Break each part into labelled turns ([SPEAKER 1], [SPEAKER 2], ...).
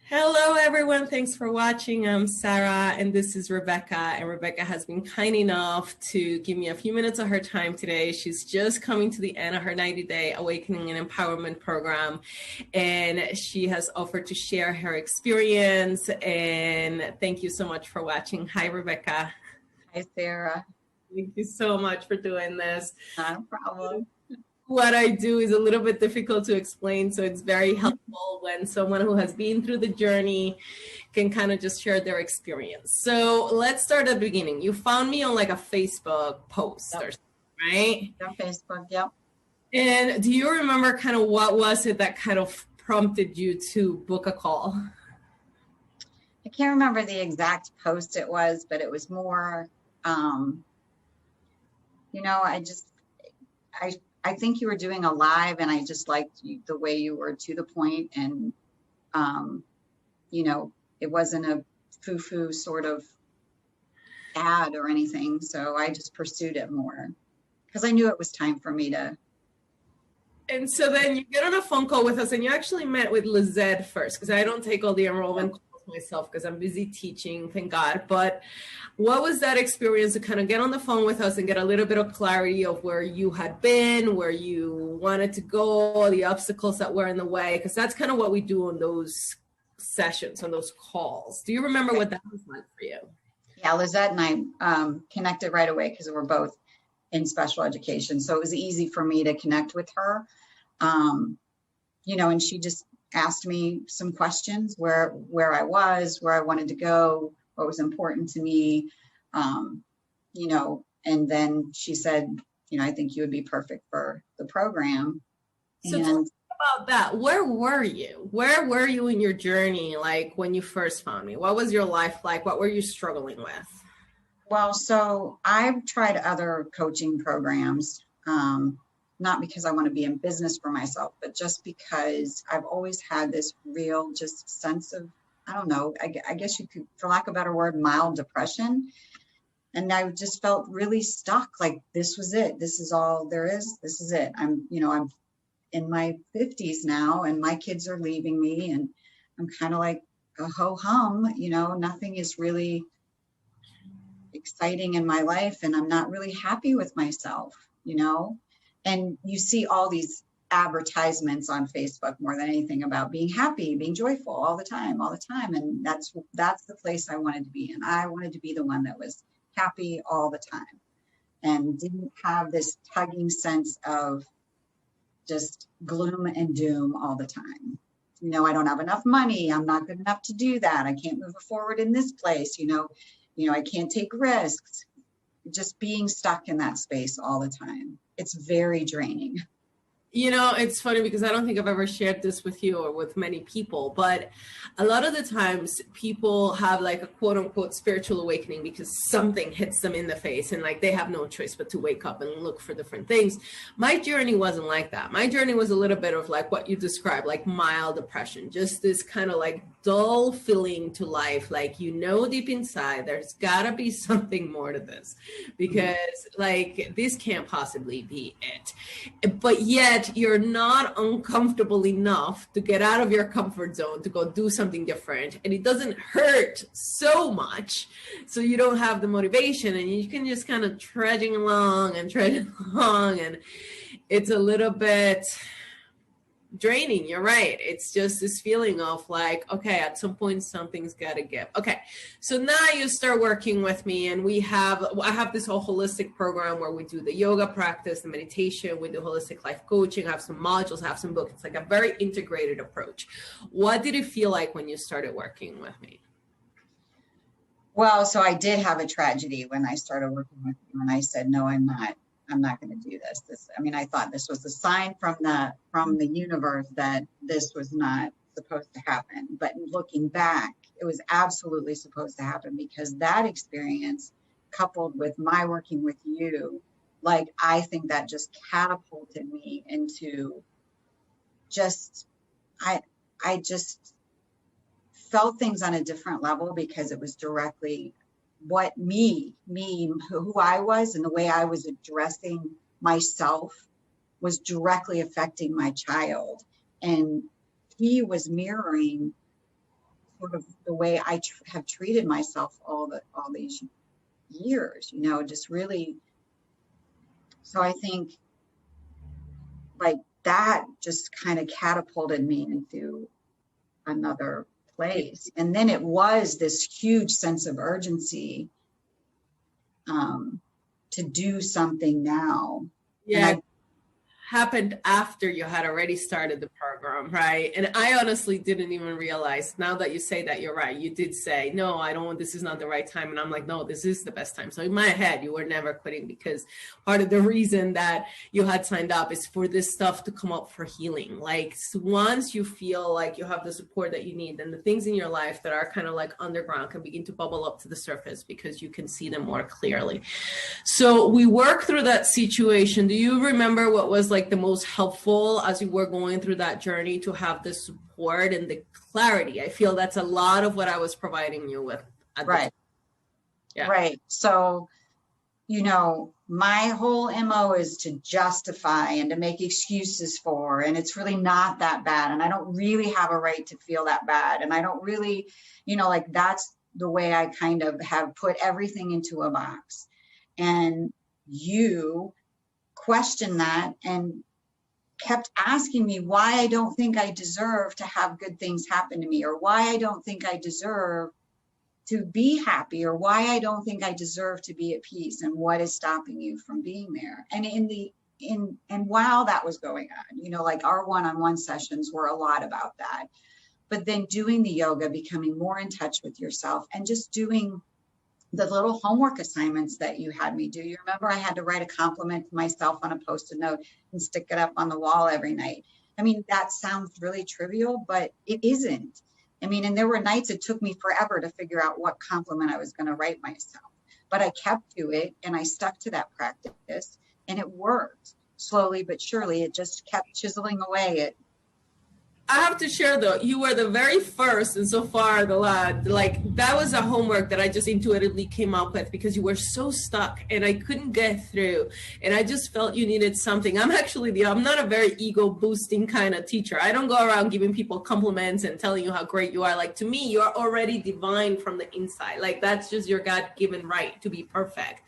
[SPEAKER 1] Hello, everyone. Thanks for watching. I'm Sarah, and this is Rebecca. And Rebecca has been kind enough to give me a few minutes of her time today. She's just coming to the end of her 90-day Awakening and Empowerment program, and she has offered to share her experience. And thank you so much for watching. Hi, Rebecca.
[SPEAKER 2] Hi, Sarah.
[SPEAKER 1] Thank you so much for doing this.
[SPEAKER 2] Not a problem.
[SPEAKER 1] What I do is a little bit difficult to explain, so it's very helpful when someone who has been through the journey can kind of just share their experience. So let's start at the beginning. You found me on like a Facebook post or something, right?
[SPEAKER 2] On Facebook, yep.
[SPEAKER 1] And do you remember kind of what was it that kind of prompted you to book a call?
[SPEAKER 2] I can't remember the exact post it was, but it was more, I think you were doing a live, and I just liked the way you were to the point, and it wasn't a foo-foo sort of ad or anything, so I just pursued it more because I knew it was time for me to.
[SPEAKER 1] And so then you get on a phone call with us, and you actually met with Lizette first, because I don't take all the enrollment calls myself because I'm busy teaching, thank God. But what was that experience to kind of get on the phone with us and get a little bit of clarity of where you had been, where you wanted to go, the obstacles that were in the way? Because that's kind of what we do on those sessions, on those calls. Do you remember what that was like for you?
[SPEAKER 2] Yeah, Lizette and I connected right away because we're both in special education. So it was easy for me to connect with her. And she just asked me some questions where I was, where I wanted to go, what was important to me, and then she said, I think you would be perfect for the program.
[SPEAKER 1] So tell me about that. Where were you? Where were you in your journey, like when you first found me? What was your life like? What were you struggling with?
[SPEAKER 2] Well, so I've tried other coaching programs, not because I want to be in business for myself, but just because I've always had this real just sense of, I don't know, I guess you could, for lack of a better word, mild depression. And I just felt really stuck. Like this was it. This is all there is. This is it. I'm in my 50s now, and my kids are leaving me, and I'm kind of like a ho-hum, nothing is really exciting in my life, and I'm not really happy with myself, and you see all these advertisements on Facebook more than anything about being happy, being joyful all the time. And that's the place I wanted to be in. I wanted to be the one that was happy all the time and didn't have this tugging sense of just gloom and doom all the time. I don't have enough money. I'm not good enough to do that. I can't move forward in this place. I can't take risks. Just being stuck in that space all the time. It's very draining.
[SPEAKER 1] It's funny because I don't think I've ever shared this with you or with many people, but a lot of the times people have like a quote unquote spiritual awakening because something hits them in the face and like they have no choice but to wake up and look for different things. My journey wasn't like that. My journey was a little bit of like what you described, like mild depression, just this kind of like dull feeling to life. Like, deep inside, there's gotta be something more to this because like this can't possibly be it. But yet you're not uncomfortable enough to get out of your comfort zone to go do something different, and it doesn't hurt so much so you don't have the motivation, and you can just kind of trudging along, and it's a little bit draining. You're right. It's just this feeling of like, okay, at some point something's got to give. Okay, so now you start working with me, and I have this whole holistic program where we do the yoga practice, the meditation, we do holistic life coaching, I have some modules, I have some books. It's like a very integrated approach. What did it feel like when you started working with me?
[SPEAKER 2] Well, so I did have a tragedy when I started working with you, and I said, no, I'm not going to do this. I thought this was a sign from the universe that this was not supposed to happen. But looking back, it was absolutely supposed to happen, because that experience coupled with my working with you, like, I think that just catapulted me into I just felt things on a different level, because it was directly what who I was, and the way I was addressing myself was directly affecting my child. And he was mirroring sort of the way I have treated myself all these years, you know, just really. So I think like that just kind of catapulted me into another place. And then it was this huge sense of urgency to do something now.
[SPEAKER 1] Yeah. Happened after you had already started the program, right? And I honestly didn't even realize, now that you say that, you're right. You did say, no, I don't, this is not the right time. And I'm like, no, this is the best time. So in my head, you were never quitting, because part of the reason that you had signed up is for this stuff to come up for healing. Like once you feel like you have the support that you need, then the things in your life that are kind of like underground can begin to bubble up to the surface, because you can see them more clearly. So we work through that situation. Do you remember what was like the most helpful as you were going through that journey to have the support and the clarity? I feel that's a lot of what I was providing you with.
[SPEAKER 2] Right. Yeah. Right. So, you know, my whole MO is to justify and to make excuses for, and it's really not that bad. And I don't really have a right to feel that bad. And I don't really, you know, like that's the way I kind of have put everything into a box. And you questioned that and kept asking me why I don't think I deserve to have good things happen to me, or why I don't think I deserve to be happy, or why I don't think I deserve to be at peace, and what is stopping you from being there. And and while that was going on, you know, like our one-on-one sessions were a lot about that. But then doing the yoga, becoming more in touch with yourself, and just doing the little homework assignments that you had me do. You remember I had to write a compliment to myself on a Post-it note and stick it up on the wall every night. I mean, that sounds really trivial, but it isn't. I mean, and there were nights it took me forever to figure out what compliment I was going to write myself. But I kept to it, and I stuck to that practice, and it worked. Slowly but surely, it just kept chiseling away at.
[SPEAKER 1] I have to share though, you were the very first, and so far the lad, like that was a homework that I just intuitively came up with, because you were so stuck and I couldn't get through, and I just felt you needed something. I'm not a very ego boosting kind of teacher. I don't go around giving people compliments and telling you how great you are. Like to me, you're already divine from the inside. Like that's just your God-given right to be perfect.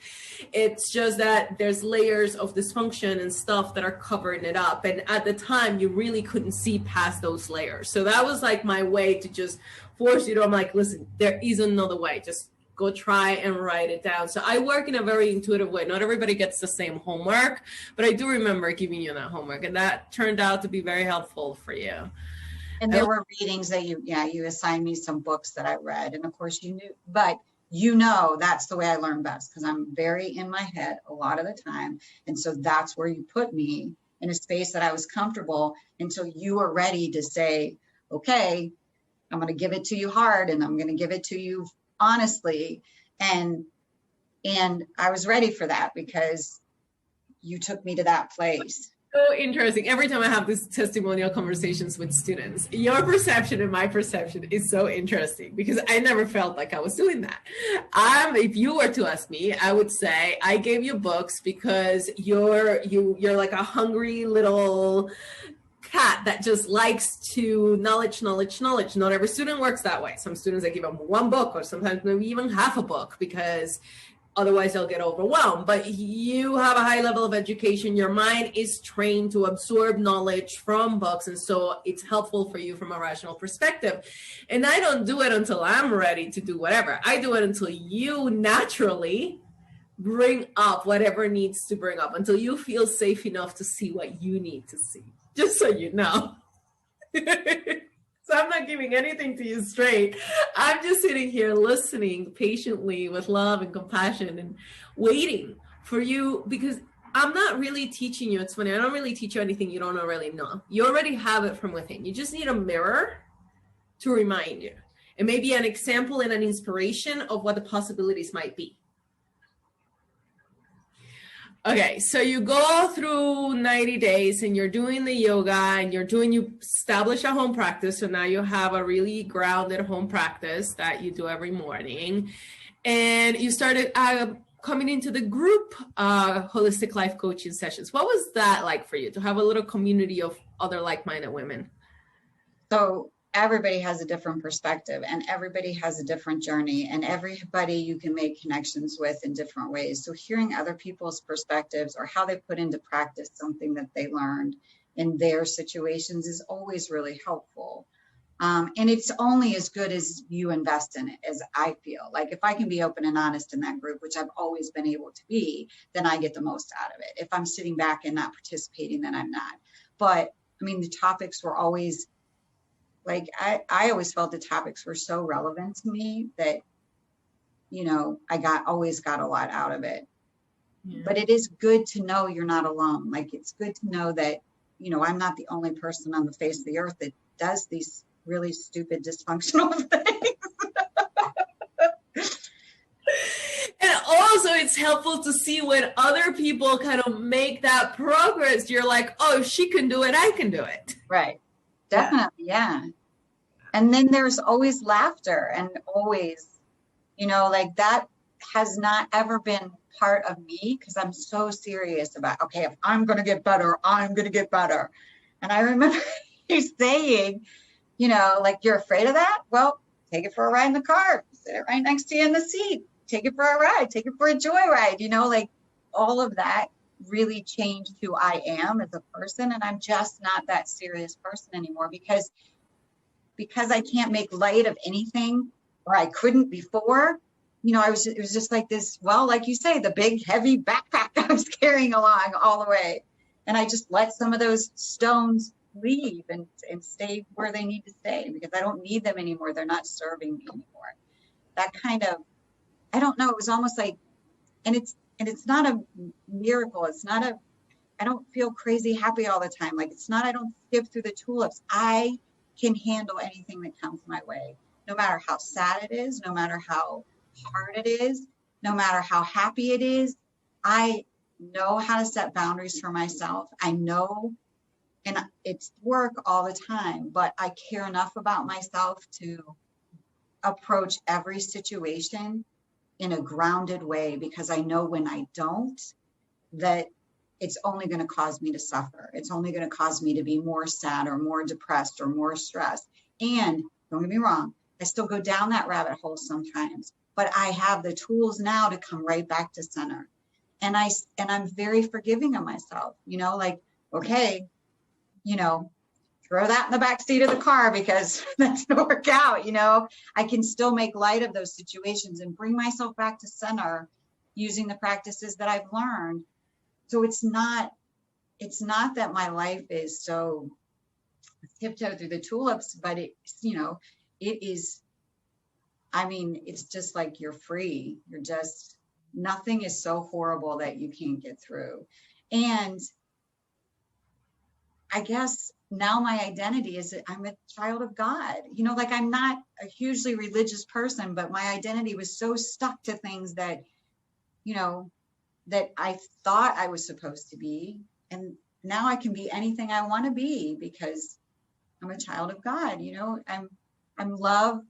[SPEAKER 1] It's just that there's layers of dysfunction and stuff that are covering it up. And at the time you really couldn't see past those layers. So that was like my way to just force you to, I'm like, listen, there is another way. Just go try and write it down. So I work in a very intuitive way. Not everybody gets the same homework, but I do remember giving you that homework, and that turned out to be very helpful for you.
[SPEAKER 2] And there were readings that you assigned me some books that I read. And of course you knew, but you know, that's the way I learn best, because I'm very in my head a lot of the time. And so that's where you put me in a space that I was comfortable until you were ready to say, okay, I'm going to give it to you hard, and I'm going to give it to you honestly. And I was ready for that, because you took me to that place.
[SPEAKER 1] So interesting. Every time I have these testimonial conversations with students, your perception and my perception is so interesting, because I never felt like I was doing that. If you were to ask me, I would say I gave you books because you're like a hungry little cat that just likes to knowledge. Not every student works that way. Some students, I give them one book, or sometimes maybe even half a book, because otherwise they'll get overwhelmed. But you have a high level of education. Your mind is trained to absorb knowledge from books. And so it's helpful for you from a rational perspective. And I don't do it until I'm ready to do whatever. I do it until you naturally bring up whatever needs to bring up, until you feel safe enough to see what you need to see, just so you know. So I'm not giving anything to you straight. I'm just sitting here listening patiently with love and compassion and waiting for you, because I'm not really teaching you. It's funny. I don't really teach you anything you don't already know. You already have it from within. You just need a mirror to remind you, and maybe an example and an inspiration of what the possibilities might be. Okay, so you go through 90 days and you're doing the yoga, and you establish a home practice. So now you have a really grounded home practice that you do every morning. And you started coming into the group holistic life coaching sessions. What was that like for you, to have a little community of other like-minded women?
[SPEAKER 2] So everybody has a different perspective and everybody has a different journey and everybody you can make connections with in different ways. So hearing other people's perspectives or how they put into practice something that they learned in their situations is always really helpful. And it's only as good as you invest in it, as I feel. Like if I can be open and honest in that group, which I've always been able to be, then I get the most out of it. If I'm sitting back and not participating, then I'm not. But I mean, the topics were always like, I always felt the topics were so relevant to me that, you know, I always got a lot out of it. Yeah. But it is good to know you're not alone. Like, it's good to know that, you know, I'm not the only person on the face of the earth that does these really stupid, dysfunctional things.
[SPEAKER 1] And also it's helpful to see when other people kind of make that progress. You're like, oh, if she can do it, I can do it.
[SPEAKER 2] Right. Definitely. Yeah. And then there's always laughter and always, you know, like that has not ever been part of me because I'm so serious about, okay, if I'm going to get better, I'm going to get better. And I remember you saying, you know, like, you're afraid of that? Well, take it for a ride in the car, sit it right next to you in the seat, take it for a ride, take it for a joyride, you know, like all of that really changed who I am as a person. And I'm just not that serious person anymore because I can't make light of anything, or I couldn't before, you know, it was just like this, well, like you say, the big heavy backpack I was carrying along all the way. And I just let some of those stones leave and stay where they need to stay because I don't need them anymore. They're not serving me anymore. That kind of, I don't know, it was almost like, and it's not a miracle. It's not I don't feel crazy happy all the time. Like, it's not, I don't skip through the tulips. I can handle anything that comes my way, no matter how sad it is, no matter how hard it is, no matter how happy it is. I know how to set boundaries for myself. I know, and it's work all the time, but I care enough about myself to approach every situation in a grounded way because I know when I don't, that it's only going to cause me to suffer. It's only going to cause me to be more sad or more depressed or more stressed. And don't get me wrong, I still go down that rabbit hole sometimes, but I have the tools now to come right back to center. And I'm very forgiving of myself, you know, like, okay, you know, throw that in the back seat of the car because that's going to work out. You know, I can still make light of those situations and bring myself back to center using the practices that I've learned. So it's not that my life is so tiptoe through the tulips, but it's, you know, it is, I mean, it's just like you're free. You're just, nothing is so horrible that you can't get through. And I guess now my identity is that I'm a child of God. You know, like, I'm not a hugely religious person, but my identity was so stuck to things that, you know, that I thought I was supposed to be. And now I can be anything I want to be because I'm a child of God. You know, I'm love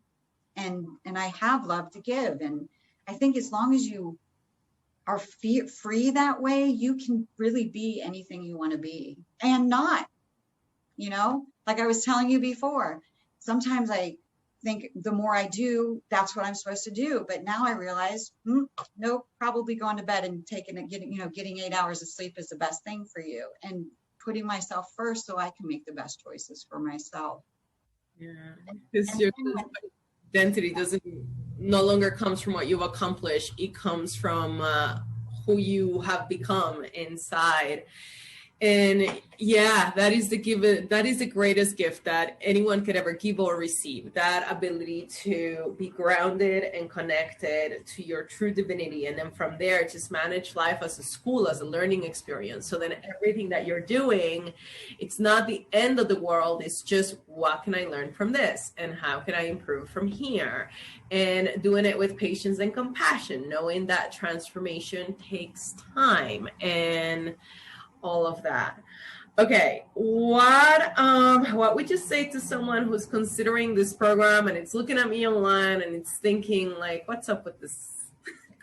[SPEAKER 2] and I have love to give. And I think as long as you are free that way, you can really be anything you want to be and not, you know, like I was telling you before, sometimes I think the more I do, that's what I'm supposed to do. But now I realize, nope, probably going to bed and getting 8 hours of sleep is the best thing for you, and putting myself first so I can make the best choices for myself.
[SPEAKER 1] Yeah, because your identity no longer comes from what you've accomplished. It comes from who you have become inside. And yeah, that is the greatest gift that anyone could ever give or receive, that ability to be grounded and connected to your true divinity. And then from there, just manage life as a school, as a learning experience. So then everything that you're doing, it's not the end of the world. It's just, what can I learn from this? And how can I improve from here? And doing it with patience and compassion, knowing that transformation takes time and all of that. Okay, what would you say to someone who's considering this program and it's looking at me online and it's thinking like, what's up with this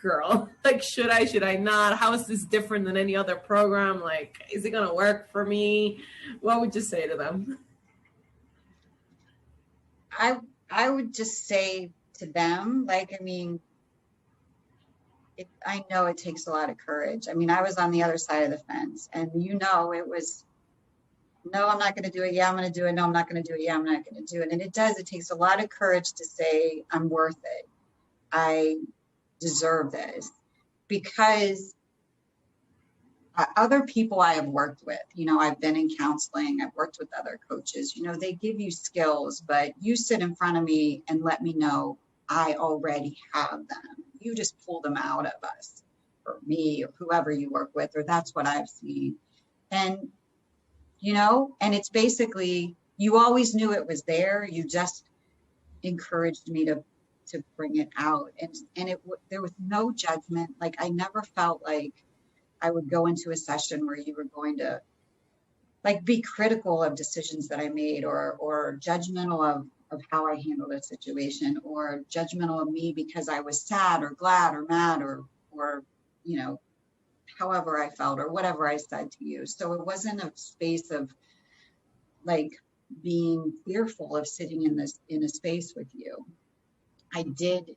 [SPEAKER 1] girl? Like, should I not? How is this different than any other program? Like, is it gonna work for me? What would you say to them?
[SPEAKER 2] I would just say to them, like, I mean, I know it takes a lot of courage. I mean, I was on the other side of the fence, and it was, no, I'm not going to do it. Yeah, I'm going to do it. No, I'm not going to do it. Yeah, I'm not going to do it. And it takes a lot of courage to say, I'm worth it. I deserve this. Because other people I have worked with, I've been in counseling, I've worked with other coaches, they give you skills, but you sit in front of me and let me know I already have them. You just pull them out of us, or me, or whoever you work with, or that's what I've seen. And, and it's basically, you always knew it was there. You just encouraged me to bring it out. And there was no judgment. Like, I never felt like I would go into a session where you were going to like be critical of decisions that I made, or judgmental of how I handled a situation, or judgmental of me because I was sad or glad or mad or however I felt or whatever I said to you. So it wasn't a space of like being fearful of sitting in a space with you. I did,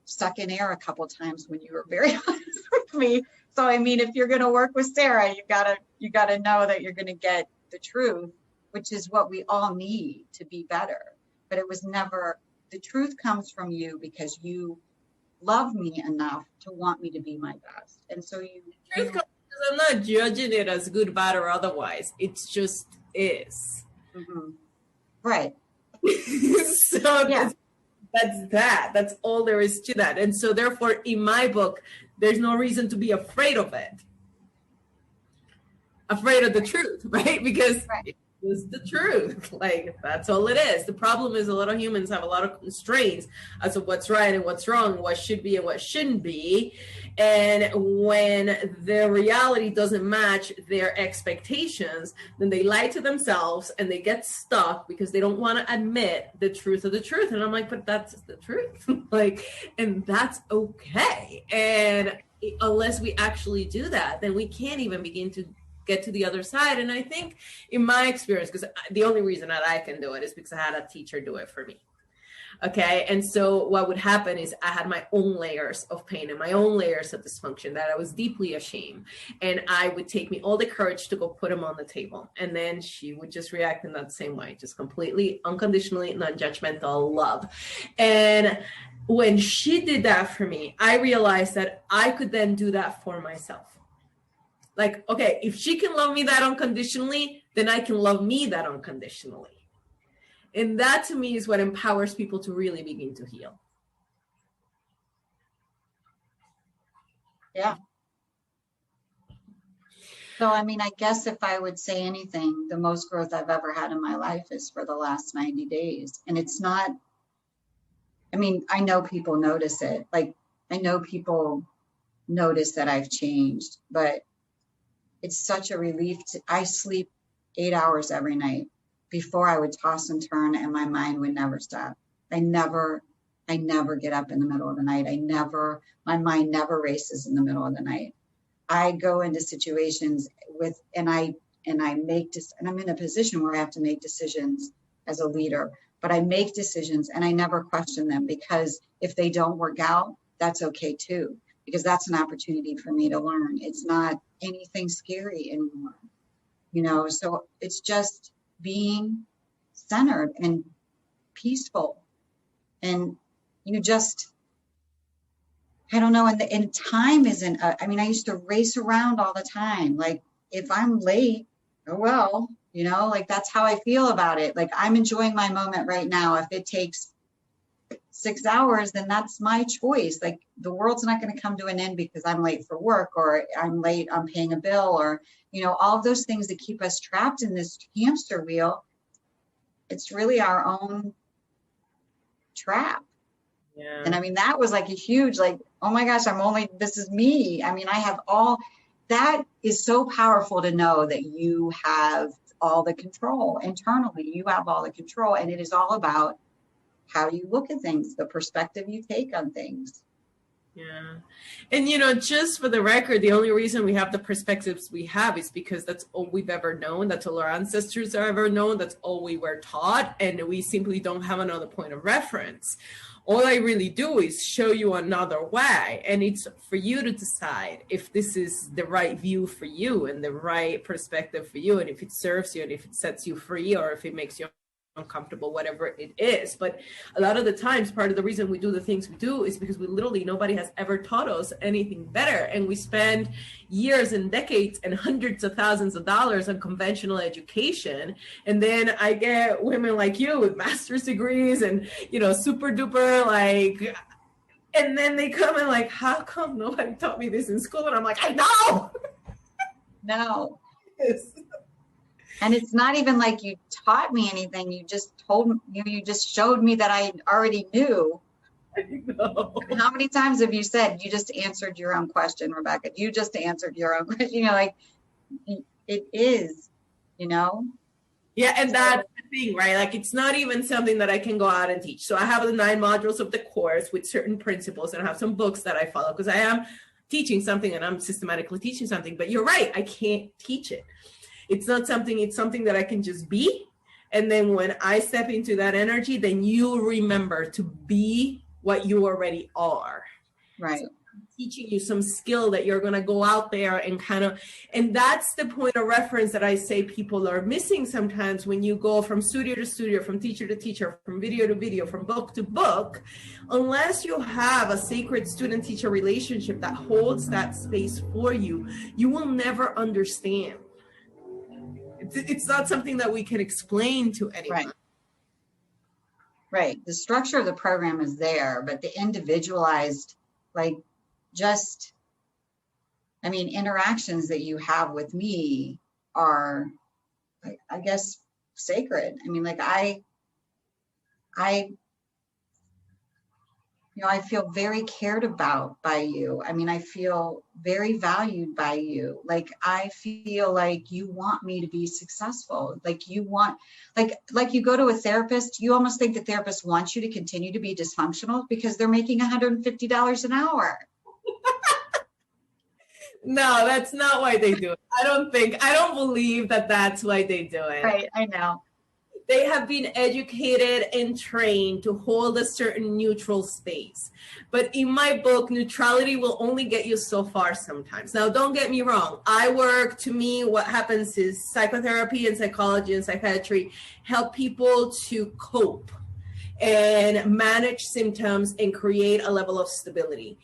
[SPEAKER 2] suck in air a couple times when you were very honest with me. So, I mean, if you're going to work with Sarah, you gotta know that you're going to get the truth, which is what we all need to be better. But it was never, the truth comes from you because you love me enough to want me to be my best. And so
[SPEAKER 1] truth comes because I'm not judging it as good, bad, or otherwise. It's just is.
[SPEAKER 2] Mm-hmm. Right.
[SPEAKER 1] So yeah. That's all there is to that. And so therefore, in my book, there's no reason to be afraid of it. Afraid of the truth, right? Because it's the truth. Like, that's all it is. The problem is a lot of humans have a lot of constraints as to what's right and what's wrong, what should be and what shouldn't be. And when the reality doesn't match their expectations, then they lie to themselves and they get stuck because they don't want to admit the truth of the truth. And I'm like, but that's the truth. Like, and that's okay. And unless we actually do that, then we can't even begin to get to the other side. And I think in my experience, because the only reason that I can do it is because I had a teacher do it for me. Okay. And so what would happen is I had my own layers of pain and my own layers of dysfunction that I was deeply ashamed. And I would take me all the courage to go put them on the table. And then she would just react in that same way, just completely unconditionally, non-judgmental love. And when she did that for me, I realized that I could then do that for myself. Like, okay, if she can love me that unconditionally, then I can love me that unconditionally. And that to me is what empowers people to really begin to heal.
[SPEAKER 2] Yeah. So, I mean, I guess if I would say anything, the most growth I've ever had in my life is for the last 90 days. And it's not, I mean, I know people notice it. Like, I know people notice that I've changed, but it's such a relief. I sleep 8 hours every night. Before I would toss and turn and my mind would never stop. I never get up in the middle of the night. My mind never races in the middle of the night. I go into situations and I'm in a position where I have to make decisions as a leader, but I make decisions and I never question them, because if they don't work out, that's okay too, because that's an opportunity for me to learn. It's not anything scary anymore, so it's just being centered and peaceful and, I don't know. And time isn't, I used to race around all the time. Like, if I'm late, oh, well, like, that's how I feel about it. Like, I'm enjoying my moment right now. If it takes 6 hours, then that's my choice. Like, the world's not going to come to an end because I'm late for work, or I'm late on paying a bill, or, all of those things that keep us trapped in this hamster wheel. It's really our own trap.
[SPEAKER 1] Yeah.
[SPEAKER 2] And that was like a huge, like, oh my gosh, this is me. I have that is so powerful to know that you have all the control internally. You have all the control, and it is all about how you look at things, the perspective you take on things.
[SPEAKER 1] Yeah. And, you know, just for the record, the only reason we have the perspectives we have is because that's all we've ever known. That's all our ancestors have ever known. That's all we were taught. And we simply don't have another point of reference. All I really do is show you another way. And it's for you to decide if this is the right view for you and the right perspective for you. And if it serves you and if it sets you free or if it makes you uncomfortable, whatever it is. But a lot of the times, part of the reason we do the things we do is because nobody has ever taught us anything better. And we spend years and decades and hundreds of thousands of dollars on conventional education. And then I get women like you with master's degrees and, you know, super duper like, and then they come and like, how come nobody taught me this in school? And I'm like, I know.
[SPEAKER 2] No.
[SPEAKER 1] Yes.
[SPEAKER 2] And it's not even like you taught me anything. You just you just showed me that I already knew.
[SPEAKER 1] I know.
[SPEAKER 2] How many times have you said, you just answered your own question, Rebecca? You just answered your own question. You know, like it is, you know?
[SPEAKER 1] Yeah, and that's the thing, right? Like, it's not even something that I can go out and teach. So I have the 9 modules of the course with certain principles, and I have some books that I follow because I am teaching something and I'm systematically teaching something. But you're right, I can't teach it. It's not something, it's something that I can just be. And then when I step into that energy, then you remember to be what you already are.
[SPEAKER 2] Right.
[SPEAKER 1] So I'm teaching you some skill that you're going to go out there and and that's the point of reference that I say people are missing sometimes when you go from studio to studio, from teacher to teacher, from video to video, from book to book. Unless you have a sacred student-teacher relationship that holds that space for you, you will never understand. It's not something that we can explain to anyone.
[SPEAKER 2] Right. The structure of the program is there, but the individualized, like, just, I mean, interactions that you have with me are, I guess, sacred. I mean, like, you know, I feel very cared about by you. I mean, I feel very valued by you. Like, I feel like you want me to be successful. Like, you want, like you go to a therapist, you almost think the therapist wants you to continue to be dysfunctional because they're making $150 an hour.
[SPEAKER 1] No, that's not why they do it. I don't believe that that's why they do it.
[SPEAKER 2] Right, I know.
[SPEAKER 1] They have been educated and trained to hold a certain neutral space. But in my book, neutrality will only get you so far sometimes. Now, don't get me wrong. To me, what happens is psychotherapy and psychology and psychiatry help people to cope and manage symptoms and create a level of stability.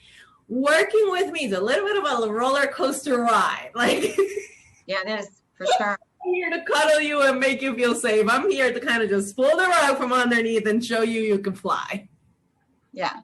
[SPEAKER 1] Working with me is a little bit of a roller coaster ride. Like,
[SPEAKER 2] yeah, it is, for sure.
[SPEAKER 1] I'm here to cuddle you and make you feel safe. I'm here to kind of just pull the rug from underneath and show you can fly.
[SPEAKER 2] Yeah.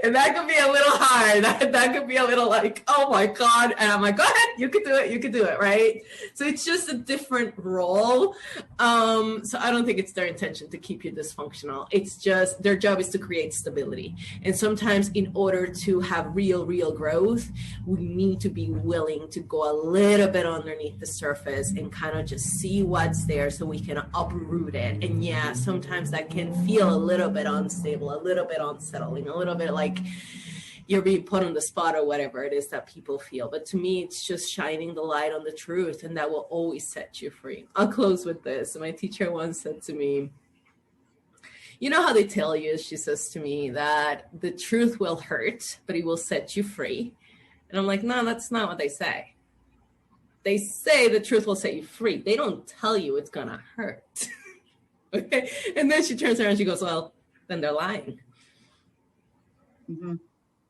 [SPEAKER 1] And that could be a little hard. That could be a little like, oh my God. And I'm like, go ahead, you could do it. You could do it, right? So it's just a different role. So I don't think it's their intention to keep you dysfunctional. It's just their job is to create stability. And sometimes in order to have real growth, we need to be willing to go a little bit underneath the surface and kind of just see what's there so we can uproot it. And yeah, sometimes that can feel a little bit unstable, a little bit unsettling, a little bit like you're being put on the spot or whatever it is that people feel. But to me, it's just shining the light on the truth, and that will always set you free. I'll close with this. My teacher once said to me, you know how they tell you, she says to me, that the truth will hurt, but it will set you free. And I'm like, no, that's not what they say. They say the truth will set you free. They don't tell you it's gonna hurt. Okay. And then she turns around and she goes, well, then they're lying.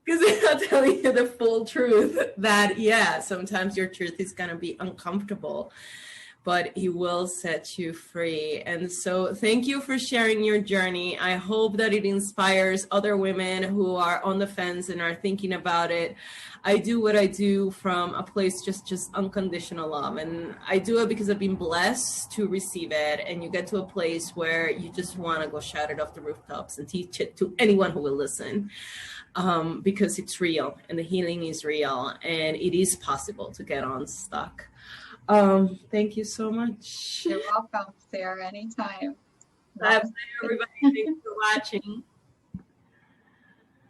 [SPEAKER 1] Because they're not telling you the full truth that, yeah, sometimes your truth is going to be uncomfortable, but it will set you free. And so thank you for sharing your journey. I hope that it inspires other women who are on the fence and are thinking about it. I do what I do from a place just unconditional love. And I do it because I've been blessed to receive it. And you get to a place where you just want to go shout it off the rooftops and teach it to anyone who will listen. Because it's real and the healing is real and it is possible to get unstuck. Thank you so much.
[SPEAKER 2] You're welcome, Sarah, anytime.
[SPEAKER 1] Bye, everybody. Thanks for watching.